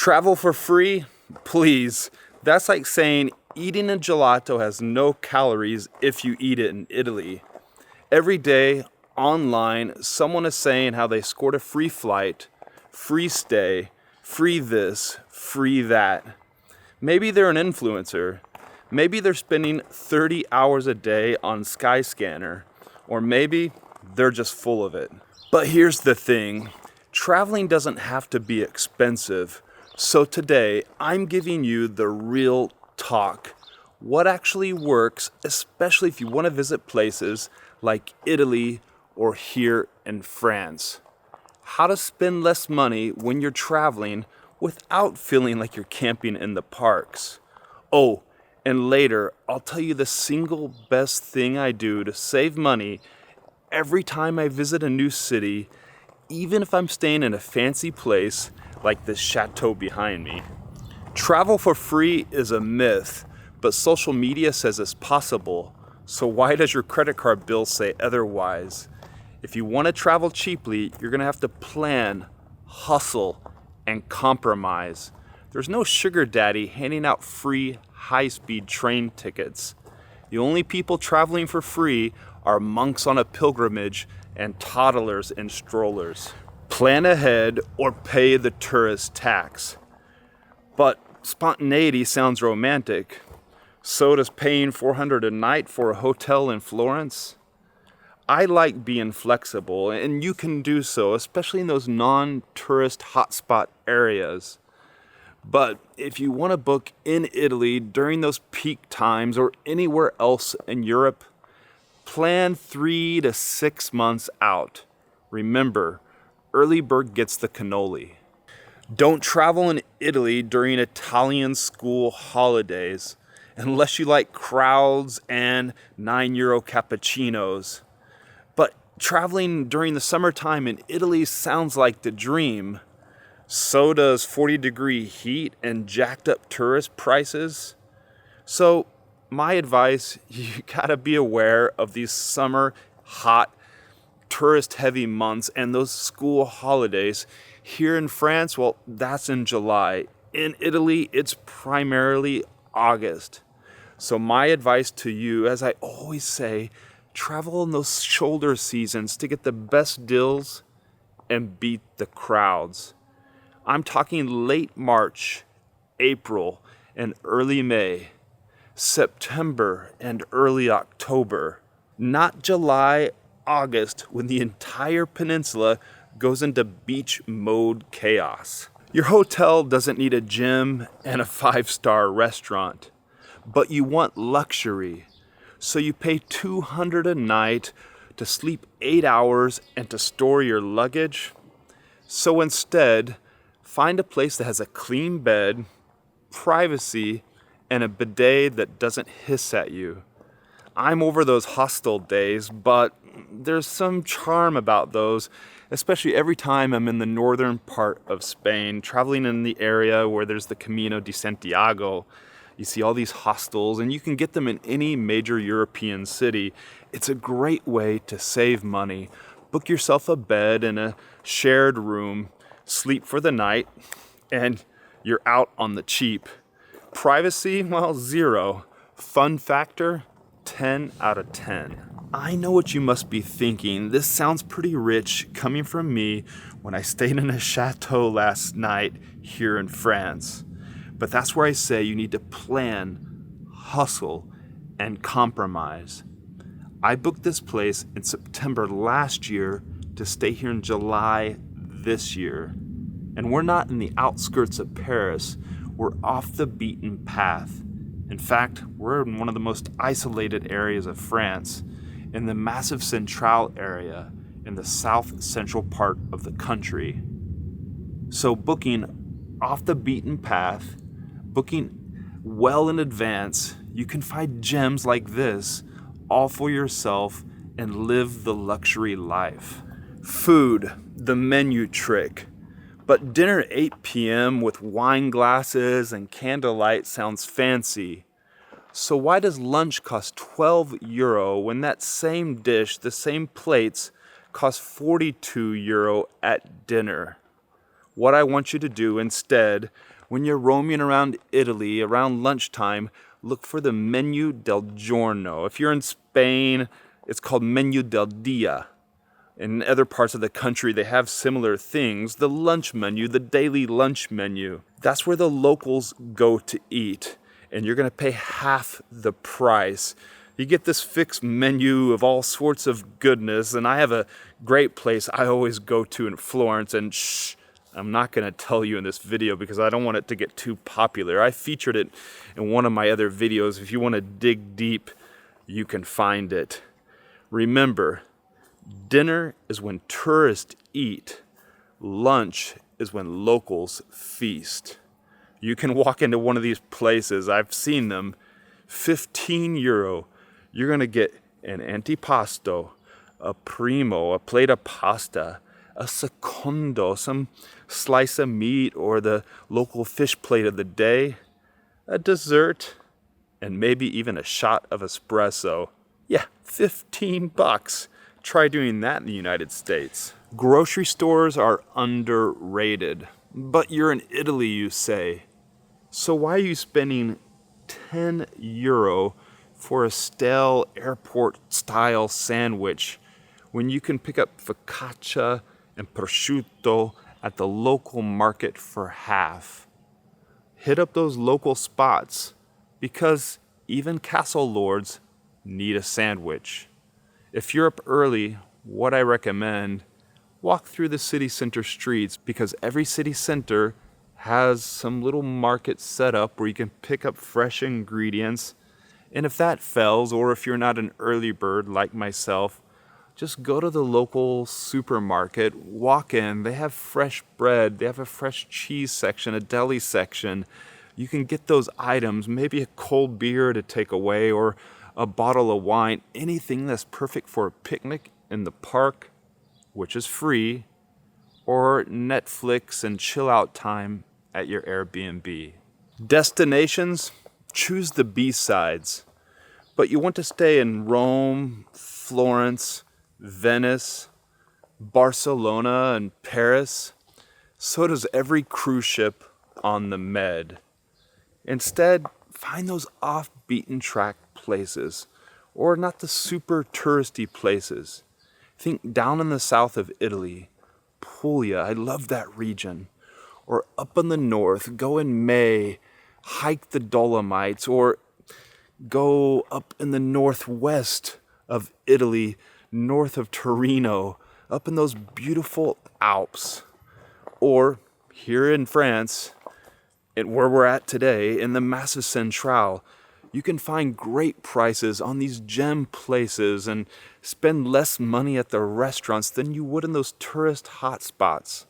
Travel for free? Please. That's like saying eating a gelato has no calories if you eat it in Italy. Every day, online, someone is saying how they scored a free flight, free stay, free this, free that. Maybe they're an influencer. Maybe they're spending 30 hours a day on Skyscanner. Or maybe they're just full of it. But here's the thing. Traveling doesn't have to be expensive. So today, I'm giving you the real talk. What actually works, especially if you want to visit places like Italy or here in France. How to spend less money when you're traveling without feeling like you're camping in the parks. Oh, and later, I'll tell you the single best thing I do to save money every time I visit a new city, even if I'm staying in a fancy place like this chateau behind me. Travel for free is a myth, but social media says it's possible. So why does your credit card bill say otherwise? If you want to travel cheaply, you're going to have to plan, hustle, and compromise. There's no sugar daddy handing out free high-speed train tickets. The only people traveling for free are monks on a pilgrimage and toddlers in strollers. Plan ahead or pay the tourist tax. But spontaneity sounds romantic. So does paying $400 a night for a hotel in Florence. I like being flexible, and you can do so, especially in those non-tourist hotspot areas. But if you want to book in Italy during those peak times or anywhere else in Europe, plan 3 to 6 months out. Remember, early bird gets the cannoli. Don't travel in Italy during Italian school holidays unless you like crowds and €9 cappuccinos. But traveling during the summertime in Italy sounds like the dream. So does 40-degree heat and jacked up tourist prices. So my advice, you gotta be aware of these summer, hot, tourist-heavy months and those school holidays. Here in France, well, that's in July. In Italy, it's primarily August. So my advice to you, as I always say, travel in those shoulder seasons to get the best deals and beat the crowds. I'm talking late March, April, and early May, September, and early October. Not July, August, when the entire peninsula goes into beach mode chaos. Your hotel doesn't need a gym and a 5-star restaurant, but you want luxury. So you pay $200 a night to sleep 8 hours and to store your luggage. So instead, find a place that has a clean bed, privacy, and a bidet that doesn't hiss at you. I'm over those hostel days, but there's some charm about those, especially every time I'm in the northern part of Spain, traveling in the area where there's the Camino de Santiago. You see all these hostels, and you can get them in any major European city. It's a great way to save money. Book yourself a bed in a shared room, sleep for the night, and you're out on the cheap. Privacy, well, 0. Fun factor, 10 out of 10. I know what you must be thinking. This sounds pretty rich coming from me when I stayed in a chateau last night here in France. But that's where I say you need to plan, hustle, and compromise. I booked this place in September last year to stay here in July this year. And we're not in the outskirts of Paris. We're off the beaten path. In fact, we're in one of the most isolated areas of France, in the massive Centrale area in the south central part of the country. So booking off the beaten path, booking well in advance, you can find gems like this all for yourself and live the luxury life. Food, the menu trick. But dinner at 8 p.m. with wine glasses and candlelight sounds fancy. So why does lunch cost €12 when that same dish, the same plates, cost €42 at dinner? What I want you to do instead, When you're roaming around Italy around lunchtime, look for the Menu del Giorno. If you're in Spain, it's called Menu del Dia. In other parts of the country, they have similar things. The lunch menu, the daily lunch menu. That's where the locals go to eat. And you're going to pay half the price. You get this fixed menu of all sorts of goodness. And I have a great place I always go to in Florence. And shh, I'm not going to tell you in this video because I don't want it to get too popular. I featured it in one of my other videos. If you want to dig deep, you can find it. Remember, dinner is when tourists eat. Lunch is when locals feast. You can walk into one of these places, I've seen them, €15. You're going to get an antipasto, a primo, a plate of pasta, a secondo, some slice of meat or the local fish plate of the day, a dessert, and maybe even a shot of espresso. Yeah, $15. Try doing that in the United States. Grocery stores are underrated. But you're in Italy, you say. So why are you spending €10 for a stale airport-style sandwich when you can pick up focaccia and prosciutto at the local market for half? Hit up those local spots because even castle lords need a sandwich. If you're up early, what I recommend, walk through the city center streets because every city center has some little market set up where you can pick up fresh ingredients. And if that fails, or if you're not an early bird like myself, just go to the local supermarket, walk in, they have fresh bread, they have a fresh cheese section, a deli section. You can get those items, maybe a cold beer to take away or a bottle of wine, anything that's perfect for a picnic in the park, which is free, or Netflix and chill out time at your Airbnb. Destinations, choose the B-sides. But you want to stay in Rome, Florence, Venice, Barcelona, and Paris. So does every cruise ship on the Med. Instead, find those off-beaten-track places, or not the super touristy places. Think down in the south of Italy, Puglia, I love that region. Or up in the north, go in May, hike the Dolomites, or go up in the northwest of Italy, north of Torino, up in those beautiful Alps. Or here in France, where we're at today, in the Massif Central, you can find great prices on these gem places and spend less money at the restaurants than you would in those tourist hotspots.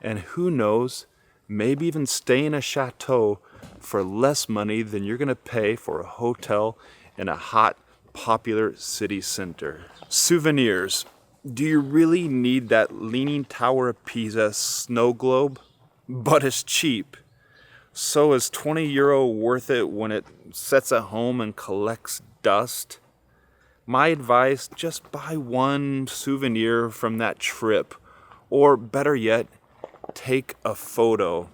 And who knows, maybe even stay in a chateau for less money than you're going to pay for a hotel in a hot, popular city center. Souvenirs. Do you really need that Leaning Tower of Pisa snow globe? But it's cheap. So is €20 worth it when it sits at home and collects dust? My advice, just buy one souvenir from that trip. Or better yet, take a photo.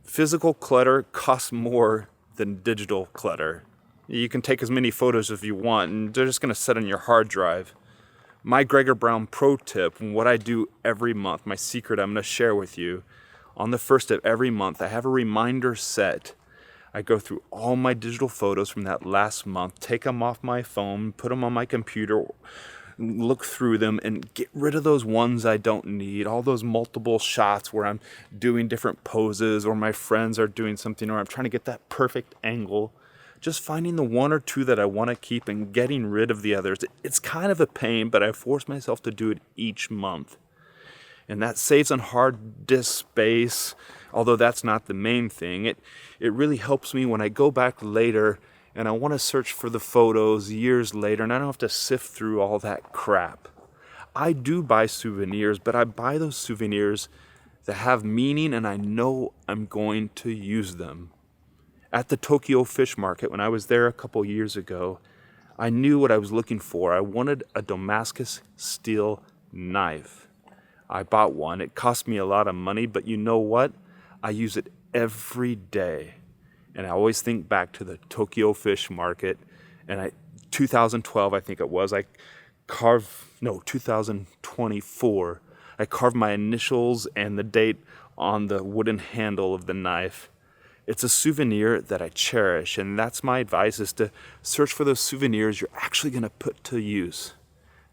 Physical clutter costs more than digital clutter. You can take as many photos as you want, and they're just going to sit on your hard drive. My Gregor Brown pro tip, and what I do every month, my secret I'm going to share with you, on the first of every month, I have a reminder set. I go through all my digital photos from that last month, take them off my phone, put them on my computer, look through them, and get rid of those ones I don't need, all those multiple shots where I'm doing different poses or my friends are doing something or I'm trying to get that perfect angle. Just finding the one or two that I want to keep and getting rid of the others. It's kind of a pain, but I force myself to do it each month. And that saves on hard disk space, although that's not the main thing. It really helps me when I go back later and I want to search for the photos years later and I don't have to sift through all that crap. I do buy souvenirs, but I buy those souvenirs that have meaning and I know I'm going to use them. At the Tokyo Fish Market, when I was there a couple years ago, I knew what I was looking for. I wanted a Damascus steel knife. I bought one. It cost me a lot of money, but you know what? I use it every day. And I always think back to the Tokyo Fish Market, and 2012, I think it was, 2024, I carved my initials and the date on the wooden handle of the knife. It's a souvenir that I cherish, and that's my advice, is to search for those souvenirs you're actually going to put to use.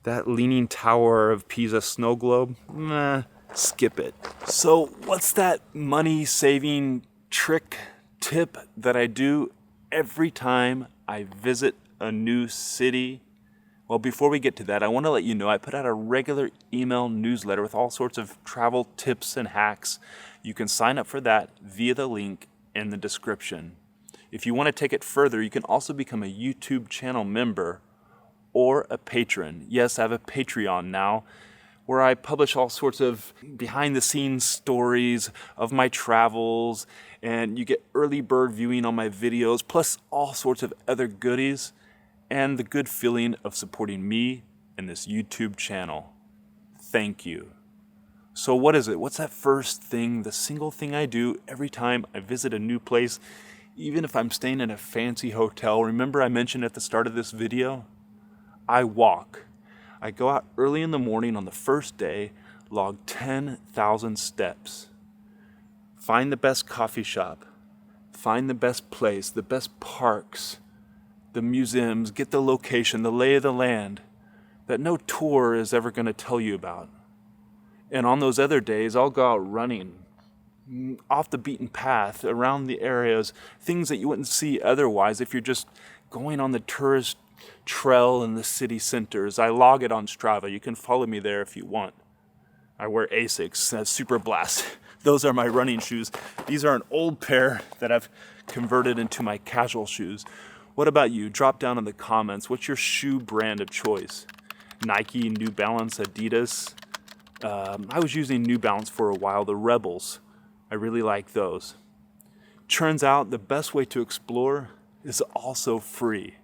That Leaning Tower of Pisa snow globe? Nah, skip it. So what's that money-saving trick tip that I do every time I visit a new city? Well, before we get to that, I want to let you know I put out a regular email newsletter with all sorts of travel tips and hacks. You can sign up for that via the link in the description. If you want to take it further, you can also become a YouTube channel member or a patron. Yes, I have a Patreon now, where I publish all sorts of behind-the-scenes stories of my travels, and you get early bird viewing on my videos, plus all sorts of other goodies, and the good feeling of supporting me and this YouTube channel. Thank you. So what is it? What's that first thing, the single thing I do every time I visit a new place, even if I'm staying in a fancy hotel? Remember I mentioned at the start of this video? I walk. I go out early in the morning on the first day, log 10,000 steps. Find the best coffee shop. Find the best place, the best parks, the museums, get the location, the lay of the land that no tour is ever going to tell you about. And on those other days, I'll go out running off the beaten path, around the areas, things that you wouldn't see otherwise if you're just going on the tourist trail in the city centers. I log it on Strava. You can follow me there if you want. I wear Asics, Super Blast. Those are my running shoes. These are an old pair that I've converted into my casual shoes. What about you? Drop down in the comments. What's your shoe brand of choice? Nike, New Balance, Adidas? I was using New Balance for a while, the Rebels. I really like those. Turns out the best way to explore is also free,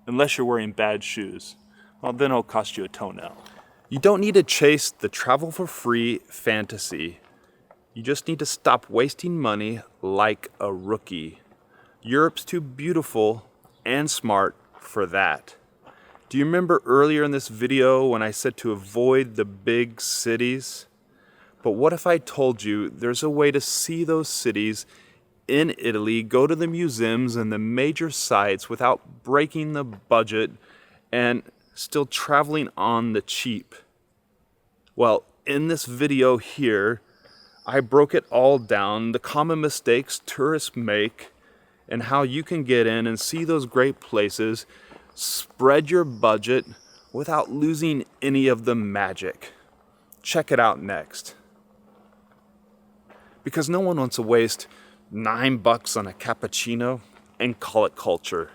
unless you're wearing bad shoes. Well, then it'll cost you a toenail. You don't need to chase the travel for free fantasy. You just need to stop wasting money like a rookie. Europe's too beautiful and smart for that. Do you remember earlier in this video when I said to avoid the big cities? But what if I told you there's a way to see those cities in Italy, go to the museums and the major sites without breaking the budget and still traveling on the cheap? Well, in this video here, I broke it all down, the common mistakes tourists make, and how you can get in and see those great places, spread your budget without losing any of the magic. Check it out next. Because no one wants to waste $9 on a cappuccino and call it culture.